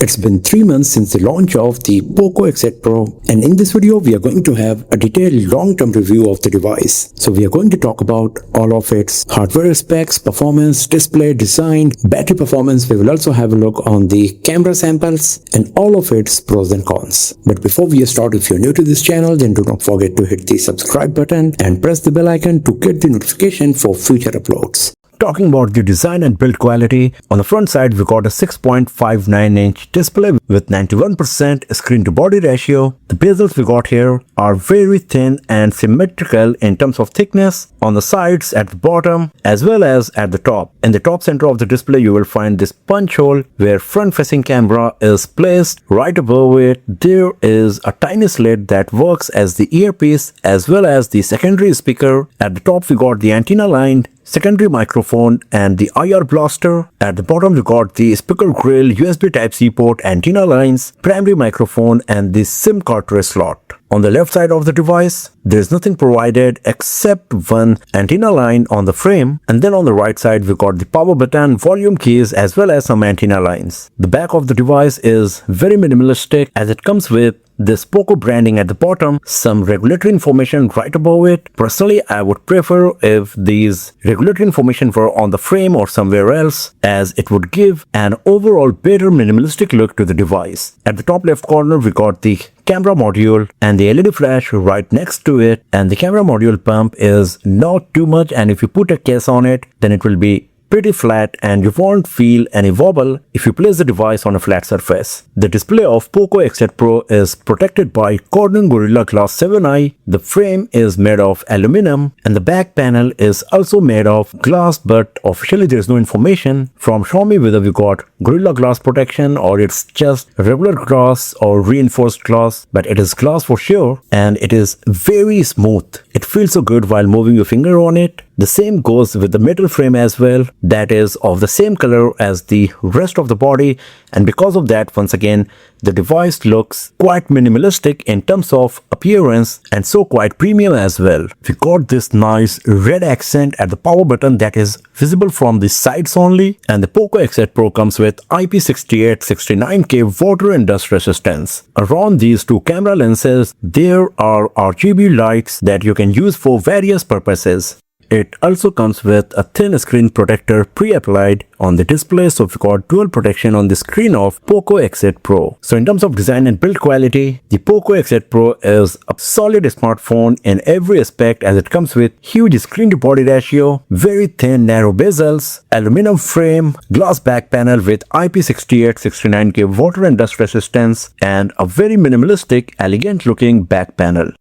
It's been 3 months since the launch of the POCO X8 Pro, and in this video we are going to have a detailed long-term review of the device. So we are going to talk about all of its hardware specs, performance, display, design, battery performance. We will also have a look on the camera samples and all of its pros and cons. But before we start, if you're new to this channel, then do not forget to hit the subscribe button and press the bell icon to get the notification for future uploads. Talking about the design and build quality, on the front side we got a 6.59-inch display with 91% screen to body ratio. The bezels we got here are very thin and symmetrical in terms of thickness on the sides, at the bottom as well as at the top. In the top center of the display you will find this punch hole where front facing camera is placed. Right above it there is a tiny slit that works as the earpiece as well as the secondary speaker. At the top we got the antenna line, secondary microphone and the IR blaster. At the bottom we got the speaker grill, USB Type-C port, antenna lines, primary microphone and the SIM card tray slot. On the left side of the device, there is nothing provided except one antenna line on the frame, and then on the right side we got the power button, volume keys as well as some antenna lines. The back of the device is very minimalistic as it comes with this POCO branding at the bottom, some regulatory information right above it. Personally, I would prefer if these regulatory information were on the frame or somewhere else, as it would give an overall better minimalistic look to the device. At the top left corner, we got the camera module and the LED flash right next to it, and the camera module pump is not too much, and if you put a case on it, then it will be pretty flat and you won't feel any wobble if you place the device on a flat surface. The display of POCO X8 Pro is protected by Corning Gorilla Glass 7i. The frame is made of aluminum and the back panel is also made of glass, but officially there is no information from Xiaomi whether we got Gorilla Glass protection or it's just regular glass or reinforced glass, but it is glass for sure and it is very smooth. It feels so good while moving your finger on it. The same goes with the metal frame as well, that is of the same color as the rest of the body, and because of that, once again, the device looks quite minimalistic in terms of appearance and so quite premium as well. We got this nice red accent at the power button that is visible from the sides only, and the POCO X8 Pro comes with IP68 69K water and dust resistance. Around these two camera lenses, there are RGB lights that you can use for various purposes. It also comes with a thin screen protector pre-applied on the display, so we've got dual protection on the screen of POCO X8 Pro. So in terms of design and build quality, the POCO X8 Pro is a solid smartphone in every aspect, as it comes with huge screen to body ratio, very thin narrow bezels, aluminum frame, glass back panel with IP68 69K water and dust resistance, and a very minimalistic, elegant looking back panel.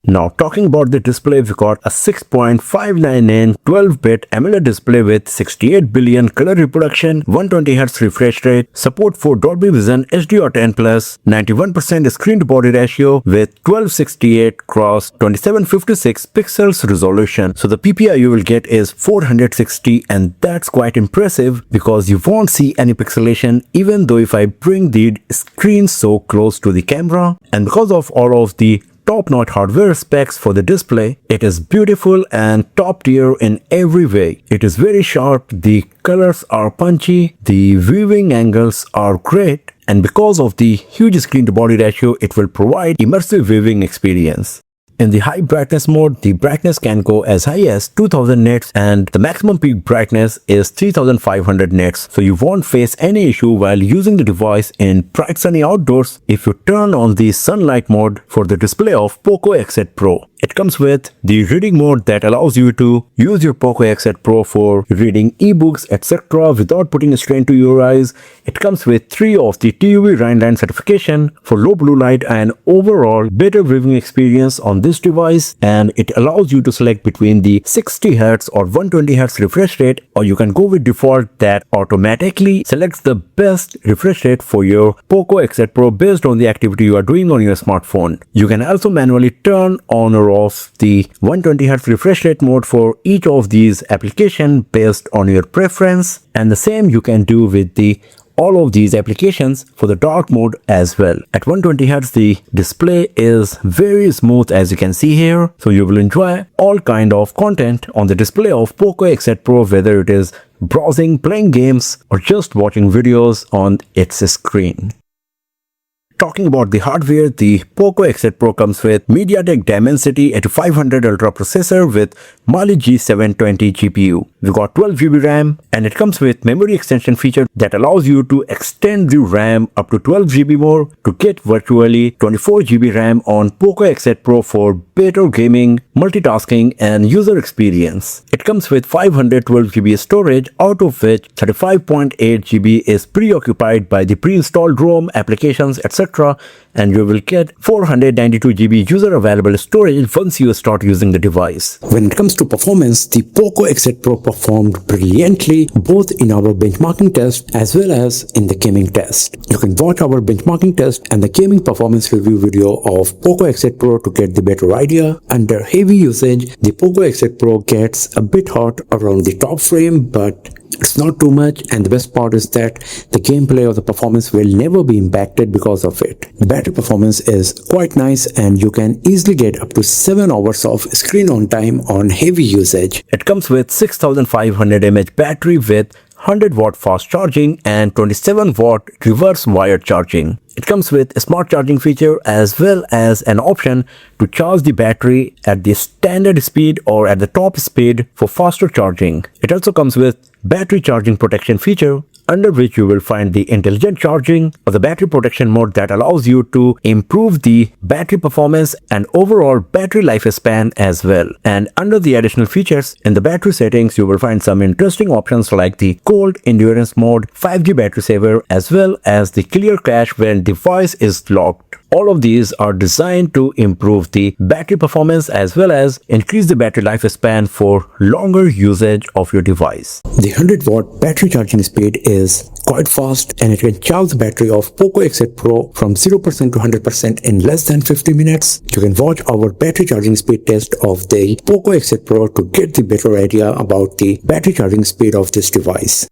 Now talking about the display, we got a 6.59-inch 12-bit AMOLED display with 68 billion color reproduction, 120Hz refresh rate, support for Dolby Vision HDR10+, 91% screen to body ratio with 1268 x 2756 pixels resolution. So the PPI you will get is 460, and that's quite impressive because you won't see any pixelation even though if I bring the screen so close to the camera. And because of all of the top-notch hardware specs for the display, it is beautiful and top tier in every way. It is very sharp, the colors are punchy, the viewing angles are great, and because of the huge screen to body ratio, it will provide immersive viewing experience. In the high brightness mode, the brightness can go as high as 2000 nits and the maximum peak brightness is 3500 nits. So you won't face any issue while using the device in bright sunny outdoors if you turn on the sunlight mode for the display of POCO X8 Pro. It comes with the reading mode that allows you to use your POCO X8 Pro for reading ebooks, etc. without putting a strain to your eyes. It comes with 3 of the TUV Rhineland certification for low blue light and overall better viewing experience on this device, and it allows you to select between the 60Hz or 120Hz refresh rate, or you can go with default that automatically selects the best refresh rate for your POCO X8 Pro based on the activity you are doing on your smartphone. You can also manually turn on or off the 120Hz refresh rate mode for each of these applications based on your preference, and the same you can do with the all of these applications for the dark mode as well. At 120Hz, the display is very smooth as you can see here, so you will enjoy all kind of content on the display of POCO X8 Pro, whether it is browsing, playing games, or just watching videos on its screen. Talking about the hardware, the POCO X8 Pro comes with MediaTek Dimensity 8500 Ultra processor with Mali G720 GPU. We got 12GB RAM, and it comes with memory extension feature that allows you to extend the RAM up to 12GB more to get virtually 24GB RAM on POCO X8 Pro for better gaming, multitasking, and user experience. It comes with 512GB storage, out of which 35.8GB is preoccupied by the pre-installed ROM, applications, etc. And you will get 492GB user available storage once you start using the device. When it comes to performance, the POCO X8 Pro performed brilliantly both in our benchmarking test as well as in the gaming test. You can watch our benchmarking test and the gaming performance review video of POCO X8 Pro to get the better idea. Under heavy usage, the POCO X8 Pro gets a bit hot around the top frame, but it's not too much, and the best part is that the gameplay or the performance will never be impacted because of it. The battery performance is quite nice, and you can easily get up to 7 hours of screen on time on heavy usage. It comes with 6500 mAh battery with 100 watt fast charging and 27 watt reverse wired charging. It comes with a smart charging feature as well as an option to charge the battery at the standard speed or at the top speed for faster charging. It also comes with battery charging protection feature, under which you will find the intelligent charging or the battery protection mode that allows you to improve the battery performance and overall battery lifespan as well. And under the additional features in the battery settings, you will find some interesting options like the cold endurance mode, 5G battery saver, as well as the clear cache when device is locked. All of these are designed to improve the battery performance as well as increase the battery lifespan for longer usage of your device. The 100 watt battery charging speed is quite fast, and it can charge the battery of POCO X8 Pro from 0% to 100% in less than 50 minutes. You can watch our battery charging speed test of the POCO X8 Pro to get the better idea about the battery charging speed of this device.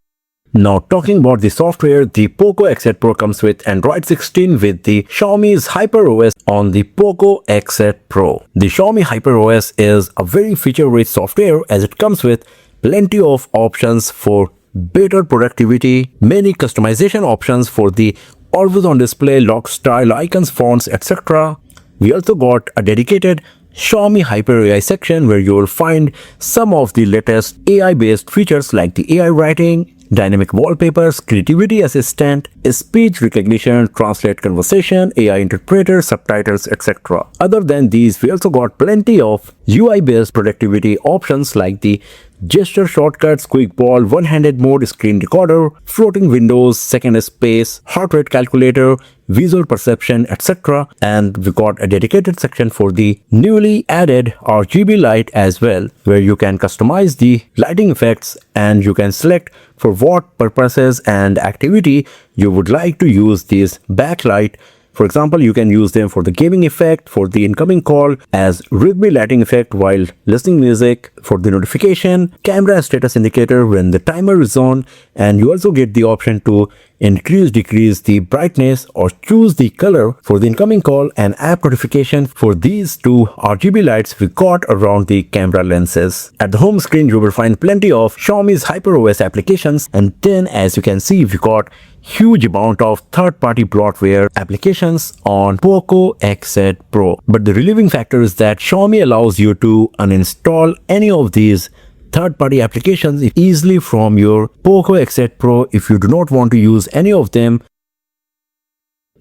Now talking about the software, the POCO X8 Pro comes with Android 16 with the Xiaomi's HyperOS on the POCO X8 Pro. The Xiaomi HyperOS is a very feature-rich software as it comes with plenty of options for better productivity, many customization options for the always-on display, lock style, icons, fonts, etc. We also got a dedicated Xiaomi Hyper AI section where you will find some of the latest AI-based features like the AI writing, dynamic wallpapers, creativity assistant, speech recognition, translate conversation, AI interpreter, subtitles, etc. Other than these, we also got plenty of UI-based productivity options like the gesture shortcuts, quick ball, one-handed mode, screen recorder, floating windows, second space, heart rate calculator, visual perception, etc. And we got a dedicated section for the newly added RGB light as well, where you can customize the lighting effects and you can select for what purposes and activity you would like to use this backlight. For example, you can use them for the gaming effect, for the incoming call, as rhythmic lighting effect while listening music, for the notification, camera status indicator when the timer is on, and you also get the option to increase, decrease the brightness or choose the color for the incoming call and app notification. For these two RGB lights we got around the camera lenses. At the home screen you will find plenty of Xiaomi's HyperOS applications, and then as you can see we got huge amount of third-party bloatware applications on POCO X8 Pro. But the relieving factor is that Xiaomi allows you to uninstall any of these third-party applications easily from your POCO X8 Pro if you do not want to use any of them.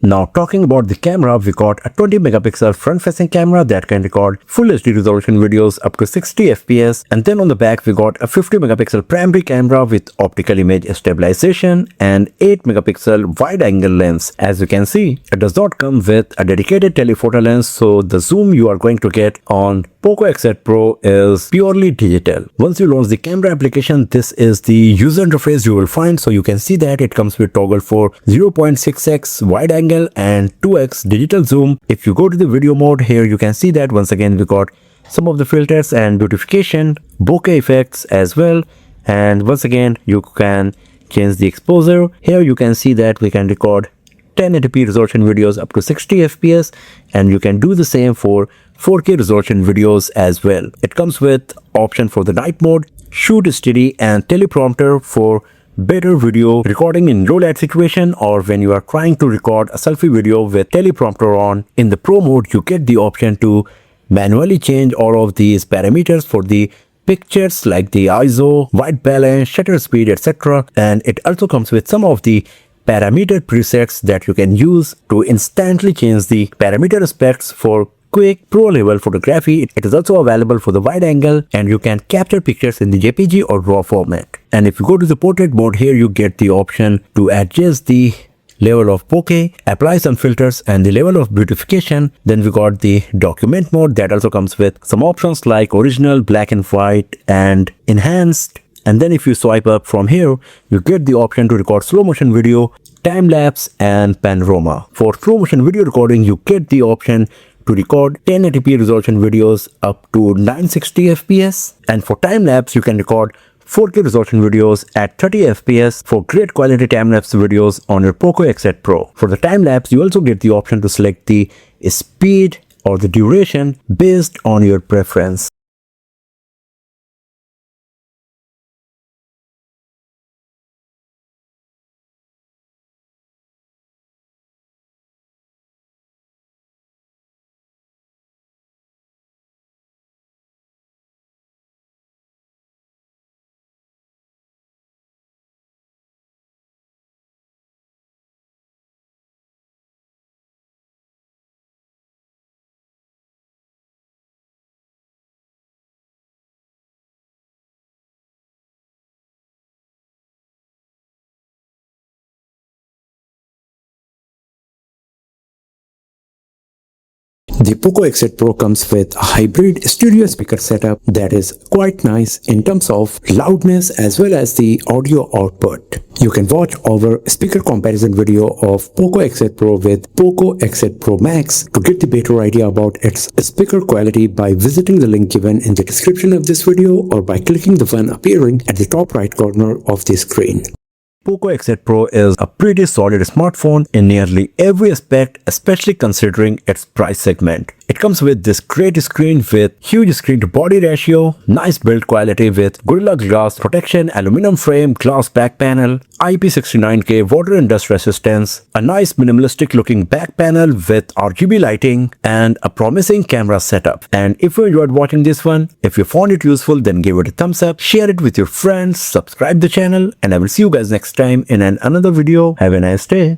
Now talking about the camera, we got a 20 megapixel front-facing camera that can record full HD resolution videos up to 60 fps, and then on the back we got a 50 megapixel primary camera with optical image stabilization and 8 megapixel wide-angle lens. As you can see, it does not come with a dedicated telephoto lens, so the zoom you are going to get on POCO X8 Pro is purely digital. Once you launch the camera application, this is the user interface you will find. So you can see that it comes with toggle for 0.6x wide angle and 2x digital zoom. If you go to the video mode, here you can see that once again we got some of the filters and beautification, bokeh effects as well. And once again you can change the exposure. Here you can see that we can record 1080p resolution videos up to 60 fps, and you can do the same for 4K resolution videos as well. It comes with option for the night mode, shoot steady, and teleprompter for better video recording in low light situation, or when you are trying to record a selfie video with teleprompter on. In the Pro mode, you get the option to manually change all of these parameters for the pictures like the ISO, white balance, shutter speed, etc. And it also comes with some of the parameter presets that you can use to instantly change the parameter aspects for quick pro level photography. It is also available for the wide angle, and you can capture pictures in the JPG or RAW format. And if you go to the portrait mode, here you get the option to adjust the level of bokeh, apply some filters, and the level of beautification. Then we got the document mode that also comes with some options like original, black and white, and enhanced. And then if you swipe up from here, you get the option to record slow motion video, time lapse, and panorama. For slow motion video recording, you get the option to record 1080p resolution videos up to 960 fps, and for time lapse you can record 4K resolution videos at 30 fps for great quality time lapse videos on your POCO X8 Pro. For the time lapse, you also get the option to select the speed or the duration based on your preference. The POCO X8 Pro comes with a hybrid stereo speaker setup that is quite nice in terms of loudness as well as the audio output. You can watch our speaker comparison video of POCO X8 Pro with POCO X8 Pro Max to get the better idea about its speaker quality by visiting the link given in the description of this video or by clicking the one appearing at the top right corner of the screen. POCO X8 Pro is a pretty solid smartphone in nearly every aspect, especially considering its price segment. It comes with this great screen with huge screen to body ratio, nice build quality with Gorilla Glass protection, aluminum frame, glass back panel, IP69K water and dust resistance, a nice minimalistic looking back panel with RGB lighting, and a promising camera setup. And if you enjoyed watching this one, if you found it useful, then give it a thumbs up, share it with your friends, subscribe the channel, and I will see you guys next time in another video. Have a nice day.